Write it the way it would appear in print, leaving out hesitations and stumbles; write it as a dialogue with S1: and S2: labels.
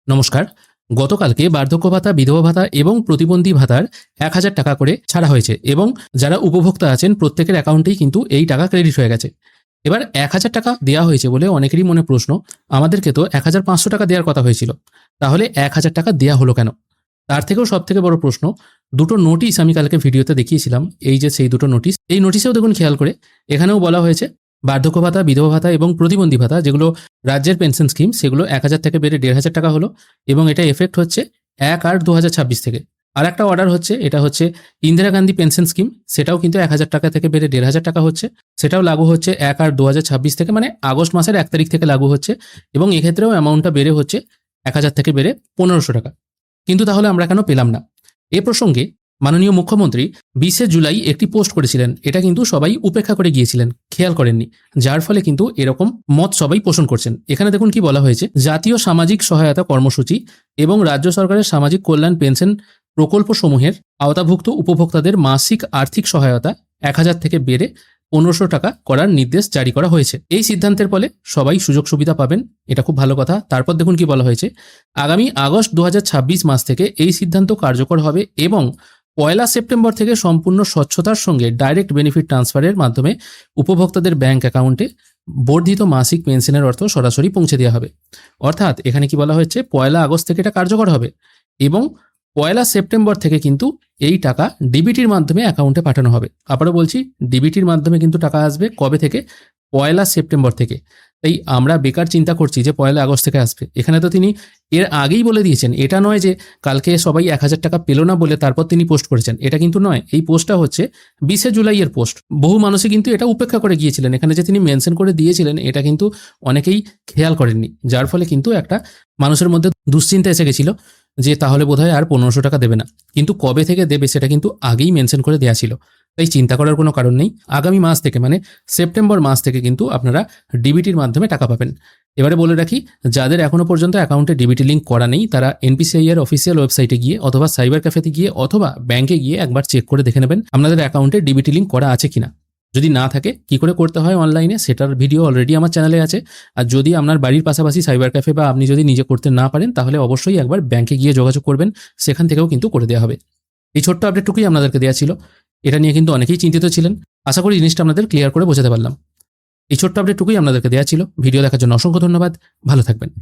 S1: নমস্কার। গতকালকে বার্ধক্য ভাতা, বিধবা ভাতা এবং প্রতিবন্ধী ভাতার ১,০০০ টাকা করে ছাড়া হয়েছে এবং যারা উপভোক্তা আছেন প্রত্যেকের অ্যাকাউন্টেই কিন্তু এই টাকা ক্রেডিট হয়ে গেছে। এবার ১,০০০ টাকা দেওয়া হয়েছে বলে অনেকেরই মনে প্রশ্ন, আমাদেরকে তো ১,৫০০ টাকা দেওয়ার কথা হয়েছিল, তাহলে ১,০০০ টাকা দেওয়া হলো কেন? তার থেকেও সবথেকে বড় প্রশ্ন, দুটো নোটিশ আমি কালকে ভিডিওতে দেখিয়েছিলাম, এই যে সেই দুটো নোটিশ, এই নোটিশেও দেখুন খেয়াল করে, এখানেও বলা হয়েছে বার্ধক্য ভাতা, বিধবা ভাতা এবং প্রতিবন্ধী ভাতা যেগুলো রাজ্যের পেনশন স্কিম, সেগুলো ১,০০০ থেকে বেড়ে ১,৫০০ টাকা হলো এবং এটা এফেক্ট হচ্ছে ১/৮/২০২৬ থেকে। আর একটা অর্ডার হচ্ছে, এটা হচ্ছে ইন্দিরা গান্ধী পেনশন স্কিম, সেটাও কিন্তু ১,০০০ টাকা থেকে বেড়ে ১,৫০০ টাকা হচ্ছে, সেটাও লাগু হচ্ছে ১/৮/২০২৬ থেকে, মানে আগস্ট মাসের ১ তারিখ থেকে লাগু হচ্ছে এবং এক্ষেত্রেও অ্যামাউন্টটা বেড়ে হচ্ছে ১,০০০ থেকে বেড়ে ১৫০০ টাকা। কিন্তু তাহলে আমরা কেন পেলাম না? এ প্রসঙ্গে মাননীয় মুখ্যমন্ত্রী ২০শে জুলাই একটি পোস্ট করেছিলেন, এটা কিন্তু সবাই উপেক্ষা করে গিয়েছিলেন, খেয়াল করেননি, যার ফলে কিন্তু এরকম মত সবাই পোষণ করছেন। এখানে দেখুন কি বলা হয়েছে, জাতীয় সামাজিক সহায়তা কর্মসূচি এবং রাজ্য সরকারের সামাজিক কল্যাণ পেনশন প্রকল্পসমূহের আওতাভুক্ত উপভোক্তাদের মাসিক আর্থিক সহায়তা ১,০০০ থেকে বেড়ে ১৫০০ টাকা করার নির্দেশ জারি করা হয়েছে। এই সিদ্ধান্তের ফলে সবাই সুযোগ সুবিধা পাবেন, এটা খুব ভালো কথা। তারপর দেখুন কি বলা হয়েছে, আগামী আগস্ট ২০২৬ মাস থেকে এই সিদ্ধান্ত কার্যকর হবে এবং ১ সেপ্টেম্বর থেকে সম্পূর্ণ স্বচ্ছতার সঙ্গে ডাইরেক্ট বেনিফিট ট্রান্সফারের মাধ্যমে উপভোক্তাদের ব্যাংক অ্যাকাউন্টে বর্ধিত মাসিক পেনশনের অর্থ সরাসরি পৌঁছে দেওয়া হবে। অর্থাৎ এখানে কি বলা হয়েছে, ১ আগস্ট থেকে এটা কার্যকর হবে এবং ১ সেপ্টেম্বর থেকে কিন্তু এই টাকা ডিবিটির মাধ্যমে অ্যাকাউন্টে পাঠানো হবে। আবারও বলছি, ডিবিটির মাধ্যমে কিন্তু টাকা আসবে কবে থেকে? ১ সেপ্টেম্বর থেকে। তাই আমরা বেকার চিন্তা করছি যে ১ আগস্ট থেকে আসবে, এখানে তো তিনি এর আগেই বলে দিয়েছেন। এটা নয় যে কালকে সবাই ১,০০০ টাকা পেল না বলে তারপর তিনি পোস্ট করেছেন, এটা কিন্তু নয়। এই পোস্টটা হচ্ছে ২০শে জুলাইয়ের পোস্ট। বহু মানুষই কিন্তু এটা উপেক্ষা করে গিয়েছিলেন, এখানে যে তিনি মেনশন করে দিয়েছিলেন এটা কিন্তু অনেকেই খেয়াল করেননি, যার ফলে কিন্তু একটা মানুষের মধ্যে দুশ্চিন্তা এসে গেছিল যে তাহলে বোধহয় আর ১৫০০ টাকা দেবে না। কিন্তু কবে থেকে দেবে সেটা কিন্তু আগেই মেনশন করে দেওয়া ছিল, তাই চিন্তা করার কোনো কারণ নেই। আগামী মাস থেকে, মানে সেপ্টেম্বর মাস থেকে কিন্তু আপনারা ডিবিটির মাধ্যমে টাকা পাবেন। এবারে বলে রাখি, যাদের এখনো পর্যন্ত অ্যাকাউন্টে ডিবিটি লিঙ্ক করা নেই তারা এনপিসিআই এর অফিসিয়াল ওয়েবসাইটে গিয়ে অথবা সাইবার ক্যাফেতে গিয়ে অথবা ব্যাংকে গিয়ে একবার চেক করে দেখে নেবেন আপনাদের অ্যাকাউন্টে ডিবিটি লিঙ্ক করা আছে কিনা। যদি না থাকে, কি করে করতে হয় অনলাইনে সেটার ভিডিও অলরেডি আমার চ্যানেলে আছে। আর যদি আপনার বাড়ির পাশাপাশি সাইবার ক্যাফে বা আপনি যদি নিজে করতে না পারেন তাহলে অবশ্যই একবার ব্যাংকে গিয়ে যোগাযোগ করবেন, সেখান থেকেও কিন্তু করে দেওয়া হবে। এই ছোট্ট আপডেটটুকুই আপনাদেরকে দেওয়া ছিল, এটা নিয়ে কিন্তু অনেকেই চিন্তিত ছিলেন। আশা করি জিনিসটা আপনাদের ক্লিয়ার করে বোঝাতে পারলাম। এই ছোট্ট আপডেটটুকুই আপনাদেরকে দেওয়া ছিল। ভিডিও দেখার জন্য অসংখ্য ধন্যবাদ, ভালো থাকবেন।